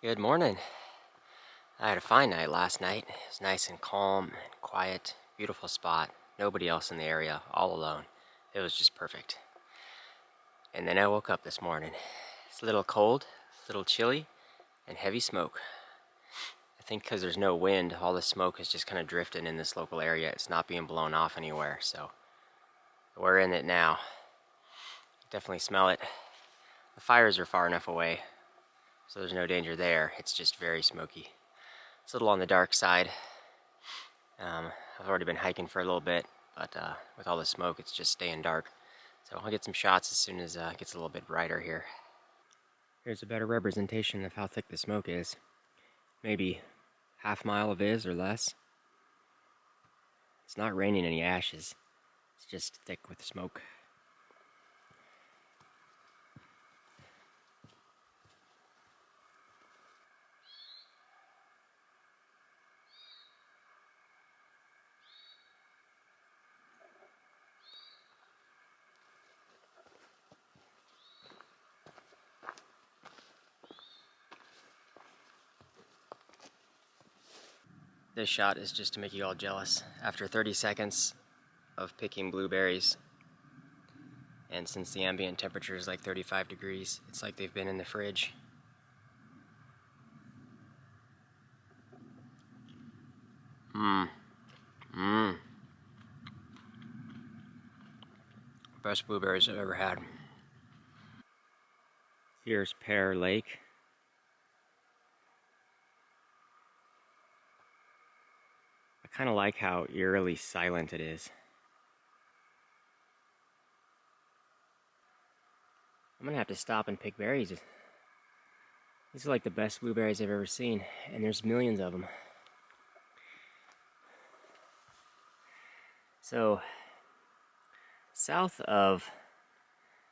Good morning. I had a fine night last night. It was nice and calm and quiet, beautiful spot. Nobody else in the area, all alone. It was just perfect. And then I woke up this morning. It's a little cold, a little chilly, and heavy smoke. I think because there's no wind, all the smoke is just kind of drifting in this local area. It's not being blown off anywhere, so we're in it now. Definitely smell it. The fires are far enough away, so there's no danger there. It's just very smoky. It's a little on the dark side. I've already been hiking for a little bit, but with all the smoke, it's just staying dark. So I'll get some shots as soon as it gets a little bit brighter here. Here's a better representation of how thick the smoke is. Maybe half mile of vis or less. It's not raining any ashes. It's just thick with smoke. This shot is just to make you all jealous. After 30 seconds of picking blueberries, and since the ambient temperature is like 35 degrees, it's like they've been in the fridge. Best blueberries I've ever had. Here's Pear Lake. I kind of like how eerily silent it is. I'm gonna have to stop and pick berries. These are like the best blueberries I've ever seen, and there's millions of them. So, south of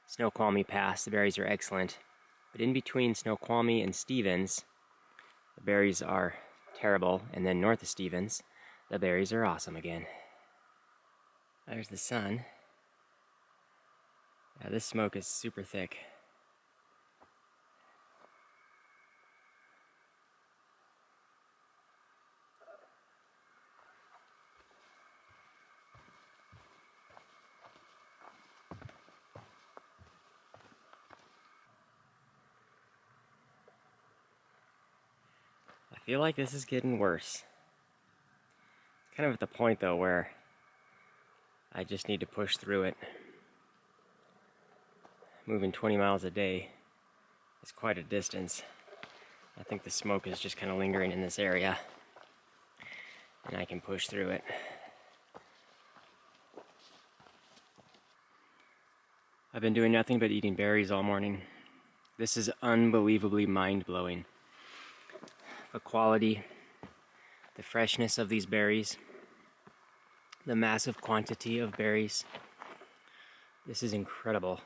Snoqualmie Pass, the berries are excellent, but in between Snoqualmie and Stevens, the berries are terrible, and then north of Stevens, the berries are awesome again. There's the sun. Yeah, this smoke is super thick. I feel like this is getting worse. Kind of at the point though where I just need to push through it. Moving 20 miles a day is quite a distance. I think the smoke is just kind of lingering in this area, and I can push through it. I've been doing nothing but eating berries all morning. This is unbelievably mind-blowing. The quality, the freshness of these berries, the massive quantity of berries. This is incredible.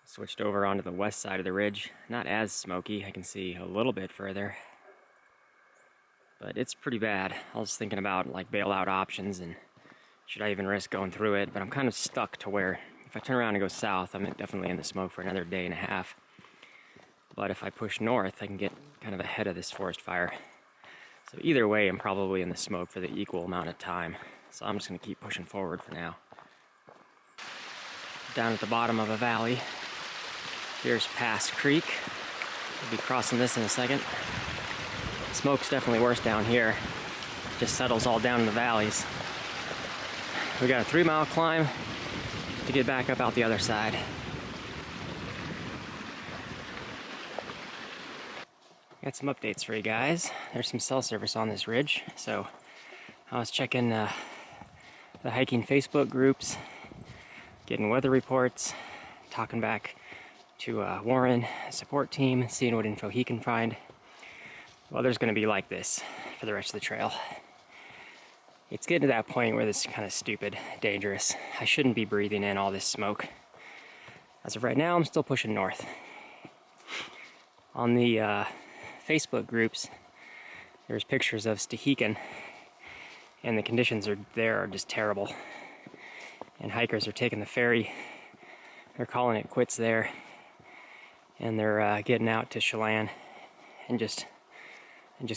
Switched over onto the west side of the ridge. Not as smoky, I can see a little bit further. But it's pretty bad. I was thinking about like bailout options and should I even risk going through it, but I'm kind of stuck to where if I turn around and go south, I'm definitely in the smoke for another day and a half. But if I push north, I can get kind of ahead of this forest fire. So either way, I'm probably in the smoke for the equal amount of time. So I'm just gonna keep pushing forward for now. Down at the bottom of a valley, here's Pass Creek. We'll be crossing this in a second. Smoke's definitely worse down here. Just settles all down in the valleys. We got a 3-mile climb to get back up out the other side. Got some updates for you guys. There's some cell service on this ridge, so I was checking the hiking Facebook groups, getting weather reports, talking back to Warren, support team, seeing what info he can find. Weather's gonna be like this for the rest of the trail. It's getting to that point where this is kind of stupid, dangerous. I shouldn't be breathing in all this smoke. As of right now, I'm still pushing north. On the Facebook groups, there's pictures of Stehekin, and the conditions there are just terrible. And hikers are taking the ferry. They're calling it quits there. and they're getting out to Chelan and just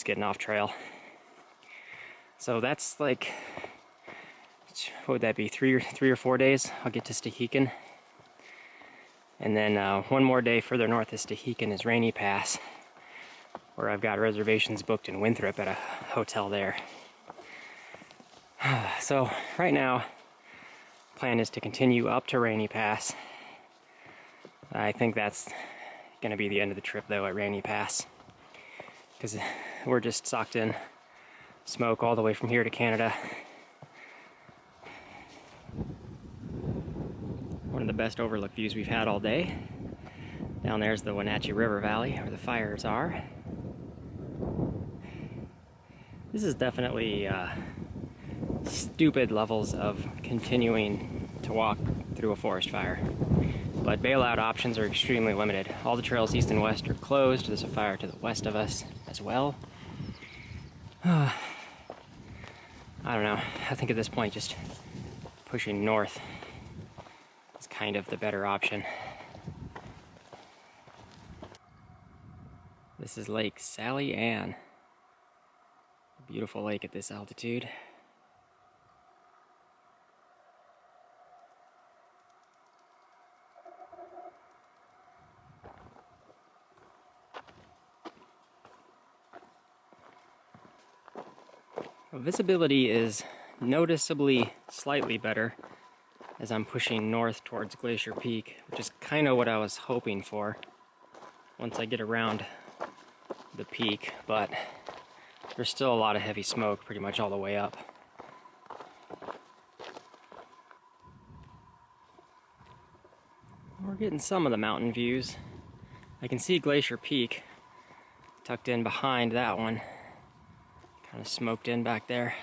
getting off trail. So that's like, what would that be, three or 4 days? I'll get to Stehekin. And then one more day further north of Stehekin is Rainy Pass, where I've got reservations booked in Winthrop at a hotel there. So right now, plan is to continue up to Rainy Pass. I think that's going to be the end of the trip though at Rainy Pass, because we're just socked in smoke all the way from here to Canada. One of the best overlook views we've had all day. Down there's the Wenatchee River Valley, where the fires are. This is definitely stupid levels of continuing to walk through a forest fire. But bailout options are extremely limited. All the trails east and west are closed. There's a fire to the west of us as well. I don't know. I think at this point just pushing north is kind of the better option. This is Lake Sally Ann. A beautiful lake at this altitude. Visibility is noticeably slightly better as I'm pushing north towards Glacier Peak, which is kind of what I was hoping for once I get around the peak, but there's still a lot of heavy smoke pretty much all the way up. We're getting some of the mountain views. I can see Glacier Peak tucked in behind that one. Kind of smoked in back there.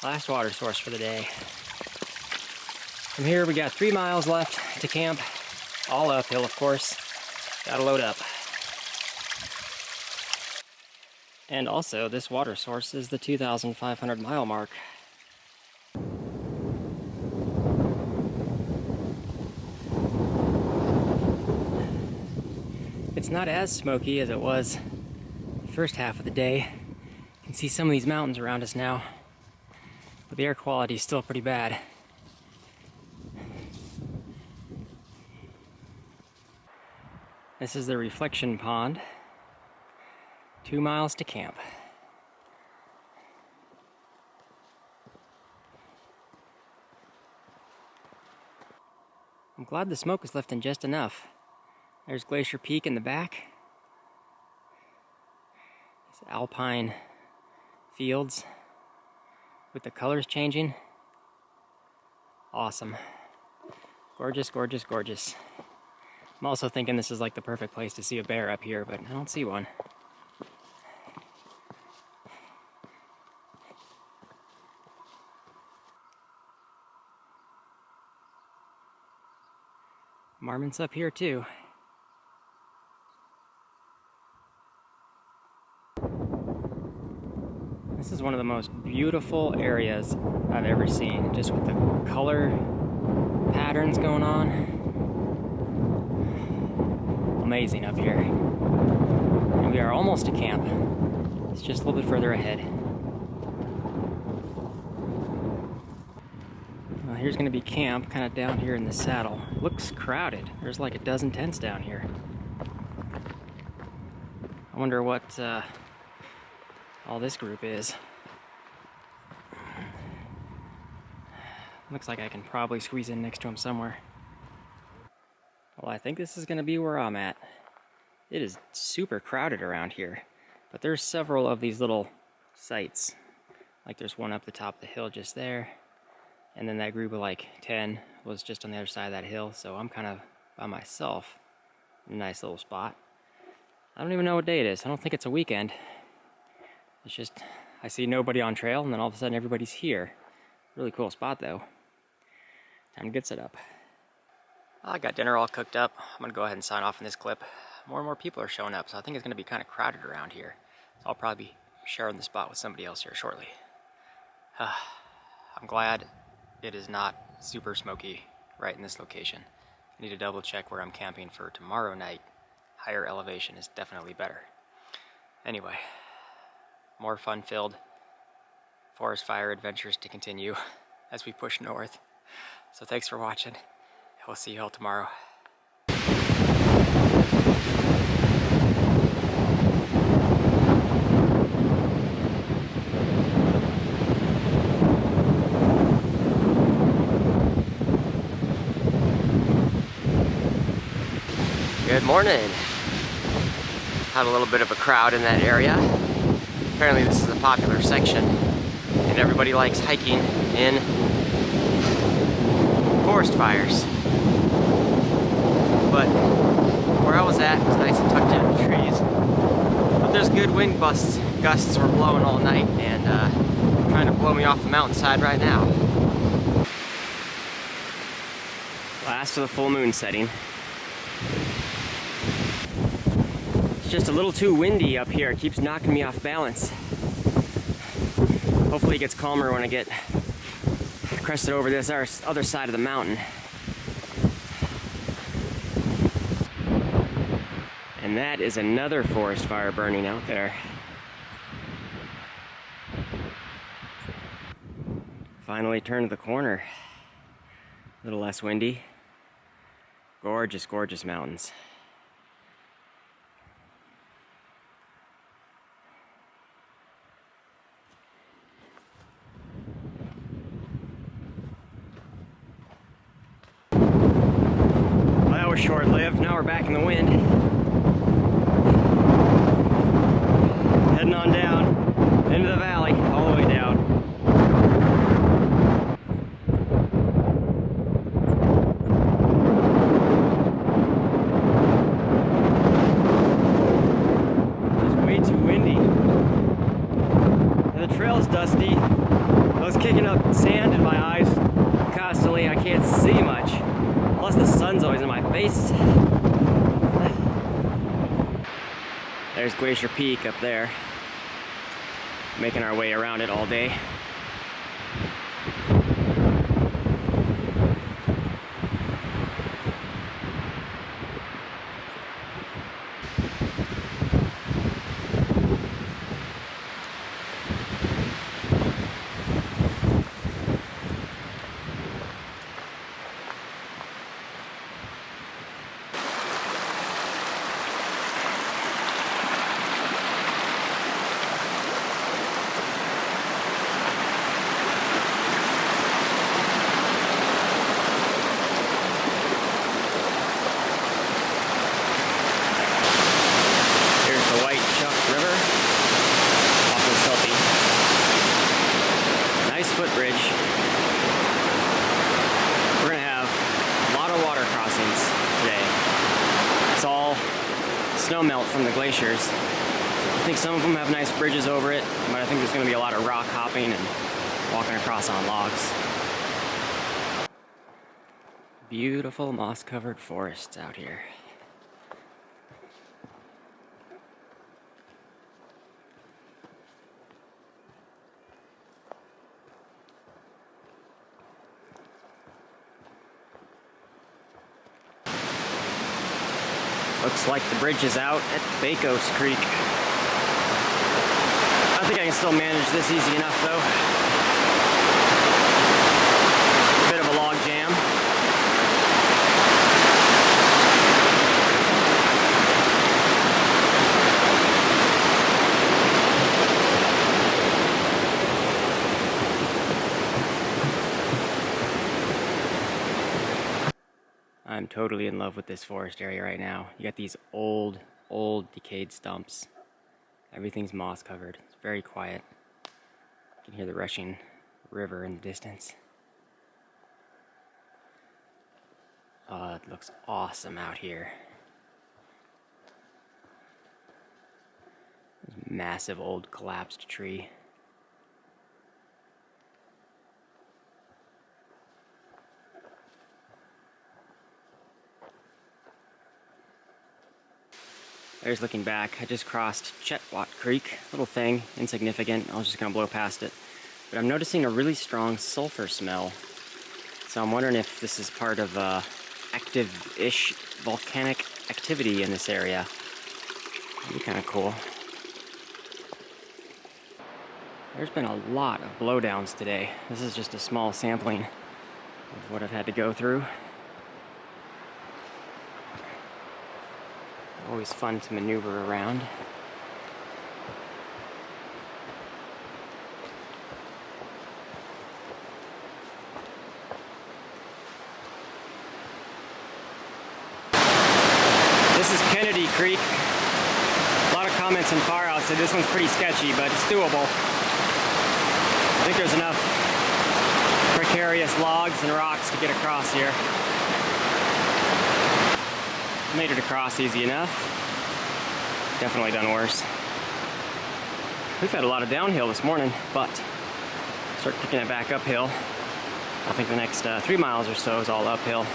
Last water source for the day. From here we got 3 miles left to camp. All uphill, of course. Gotta load up. And also, this water source is the 2,500 mile mark. It's not as smoky as it was the first half of the day. You can see some of these mountains around us now, but the air quality is still pretty bad. This is the reflection pond. 2 miles to camp. I'm glad the smoke is lifting just enough. There's Glacier Peak in the back. These alpine fields with the colors changing. Awesome. Gorgeous, gorgeous, gorgeous. I'm also thinking this is like the perfect place to see a bear up here, but I don't see one. Marmots up here too. This is one of the most beautiful areas I've ever seen, just with the color patterns going on. Amazing up here. And we are almost to camp. It's just a little bit further ahead. Well, here's going to be camp, kind of down here in the saddle. Looks crowded. There's like a dozen tents down here. I wonder what all this group is. Looks like I can probably squeeze in next to them somewhere. Well, I think this is going to be where I'm at. It is super crowded around here, but there's several of these little sites. Like there's one up the top of the hill just there, and then that group of like 10 was just on the other side of that hill, so I'm kind of by myself in a nice little spot. I don't even know what day it is. I don't think it's a weekend. It's just, I see nobody on trail, and then all of a sudden everybody's here. Really cool spot though. Time to get set up. I got dinner all cooked up. I'm gonna go ahead and sign off in this clip. More and more people are showing up, so I think it's gonna be kind of crowded around here. So I'll probably be sharing the spot with somebody else here shortly. I'm glad it is not super smoky right in this location. I need to double check where I'm camping for tomorrow night. Higher elevation is definitely better. Anyway, more fun-filled forest fire adventures to continue as we push north. So thanks for watching. We'll see you all tomorrow. Good morning. Had a little bit of a crowd in that area. Apparently this is a popular section and everybody likes hiking in forest fires. But where I was at was nice and tucked in the trees. But there's good wind gusts were blowing all night and trying to blow me off the mountainside right now. Last of the full moon setting. It's just a little too windy up here. It keeps knocking me off balance. Hopefully it gets calmer when I get crested over this other side of the mountain. And that is another forest fire burning out there. Finally turned the corner. A little less windy. Gorgeous, gorgeous mountains. Short-lived. Now we're back in the wind. Heading on down into the valley, all the way down. Just way too windy. And the trail's dusty. I was kicking up sand in my eyes constantly. I can't see much. Plus the sun's always in my face. There's Glacier Peak up there. Making our way around it all day. Footbridge. We're gonna have a lot of water crossings today. It's all snow melt from the glaciers. I think some of them have nice bridges over it, but I think there's gonna be a lot of rock hopping and walking across on logs. Beautiful moss-covered forests out here. Looks like the bridge is out at Bacos Creek. I think I can still manage this easy enough though. Bit of a log jam. I'm totally in love with this forest area right now. You got these old decayed stumps. Everything's moss covered. It's very quiet. You can hear the rushing river in the distance. Oh, it looks awesome out here. Massive old collapsed tree. There's looking back. I just crossed Chetwat Creek. Little thing, insignificant. I was just gonna blow past it. but I'm noticing a really strong sulfur smell. So I'm wondering if this is part of active-ish volcanic activity in this area. That'd be kind of cool. There's been a lot of blowdowns today. This is just a small sampling of what I've had to go through. Always fun to maneuver around. This is Kennedy Creek. A lot of comments in far out said this one's pretty sketchy, but it's doable. I think there's enough precarious logs and rocks to get across here. Made it across easy enough. Definitely done worse. We've had a lot of downhill this morning, but start picking it back uphill. I think the next 3 miles or so is all uphill.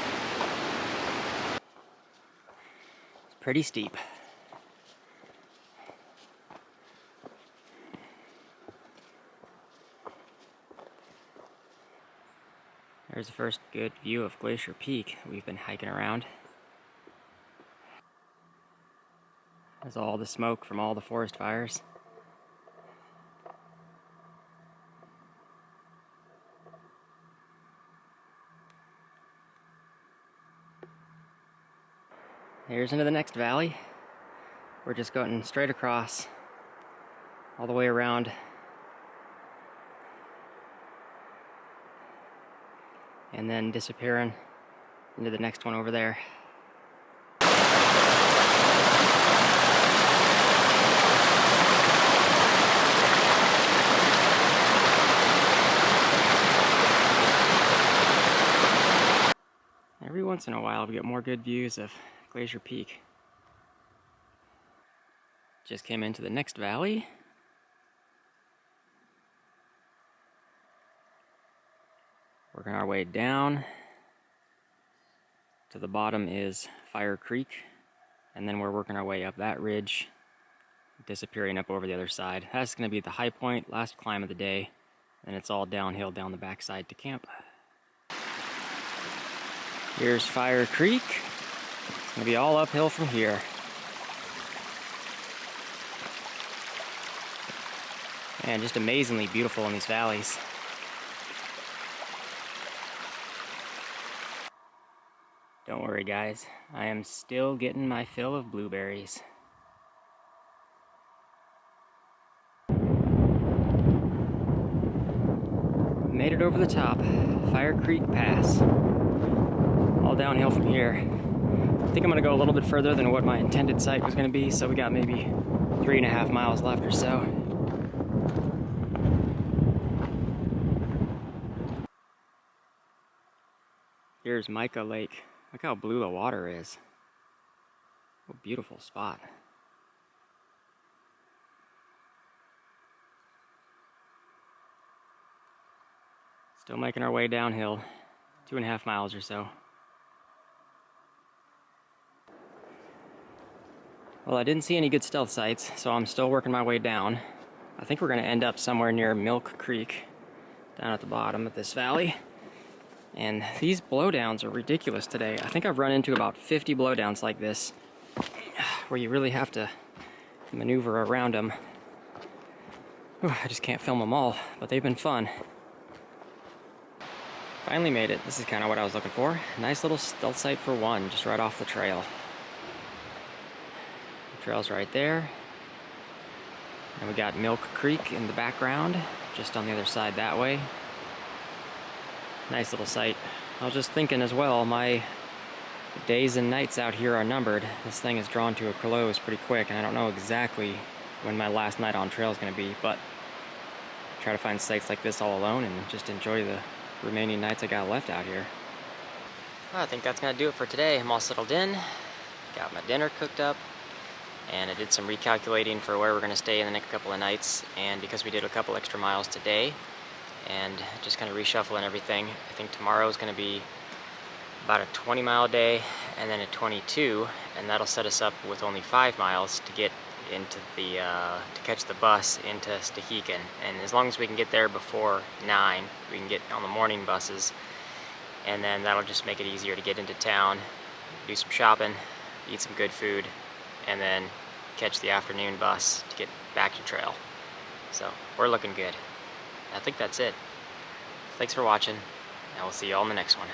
It's pretty steep. There's the first good view of Glacier Peak we've been hiking around. There's all the smoke from all the forest fires. Here's into the next valley. We're just going straight across, all the way around. And then disappearing into the next one over there. Every once in a while we get more good views of Glacier Peak. Just came into the next valley. Working our way down. To the bottom is Fire Creek, and then we're working our way up that ridge, disappearing up over the other side. That's going to be the high point, last climb of the day, and it's all downhill down the backside to camp. Here's Fire Creek. It's going to be all uphill from here. And just amazingly beautiful in these valleys. Don't worry guys, I am still getting my fill of blueberries. Made it over the top, Fire Creek Pass. All downhill from here. I think I'm gonna go a little bit further than what my intended site was gonna be, so we got maybe 3.5 miles left or so. Here's Mica Lake. Look how blue the water is. What a beautiful spot. Still making our way downhill, 2.5 miles or so. Well, I didn't see any good stealth sites, so I'm still working my way down. I think we're gonna end up somewhere near Milk Creek, down at the bottom of this valley. And these blowdowns are ridiculous today. I think I've run into about 50 blowdowns like this, where you really have to maneuver around them. Whew, I just can't film them all, but they've been fun. Finally made it. This is kind of what I was looking for. Nice little stealth site for one, just right off the trail. The trail's right there. And we got Milk Creek in the background, just on the other side that way. Nice little site. I was just thinking as well, my days and nights out here are numbered. This thing is drawn to a close pretty quick, and I don't know exactly when my last night on trail is going to be, but I try to find sites like this all alone and just enjoy the remaining nights I got left out here. Well, I think that's going to do it for today. I'm all settled in, got my dinner cooked up, and I did some recalculating for where we're going to stay in the next couple of nights, and because we did a couple extra miles today, and just kind of reshuffling everything. I think tomorrow is going to be about a 20-mile day and then a 22, and that'll set us up with only 5 miles to get into the to catch the bus into Stehekin. And as long as we can get there before 9, we can get on the morning buses, and then that'll just make it easier to get into town, do some shopping, eat some good food, and then catch the afternoon bus to get back to trail. So we're looking good. I think that's it. Thanks for watching, and we'll see you all in the next one.